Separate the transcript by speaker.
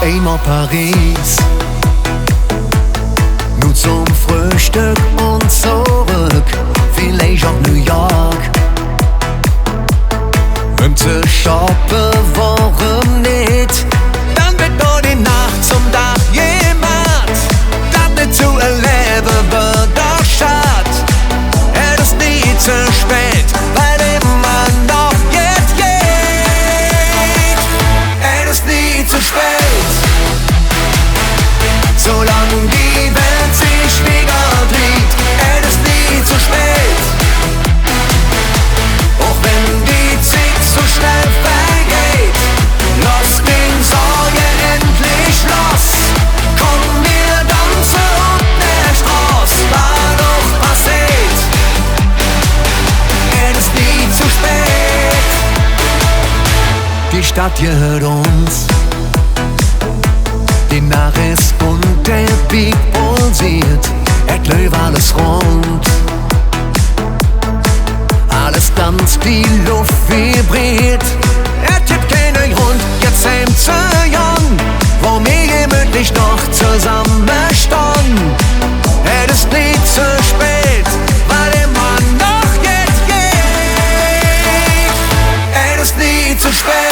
Speaker 1: Einmal Paris, nur zum Frühstück und zurück, vielleicht auch New York. Um zu shoppen, warum nicht? Dann wird nur die Nacht zum Tag gemacht. Das nicht zu erleben wird doch schad. Es ist nie zu spät, weil immer noch jetzt geht. Es ist nie zu spät, solange die Welt sich wieder dreht. Es ist nie zu spät, auch wenn die Zeit so schnell vergeht. Lass den Sorgen endlich los, komm, wir tanzen auf der Straße. War doch passiert, es ist nie zu spät. Die Stadt gehört uns, die Nacht ist bunt, der Beat pulsiert, läuft alles rund. Alles tanzt, die Luft vibriert. Es gibt keinen Grund, jetzt heim zu jagen, wo wir gemütlich noch zusammen standen. Es ist nie zu spät, weil immer noch jetzt geht. Es ist nie zu spät.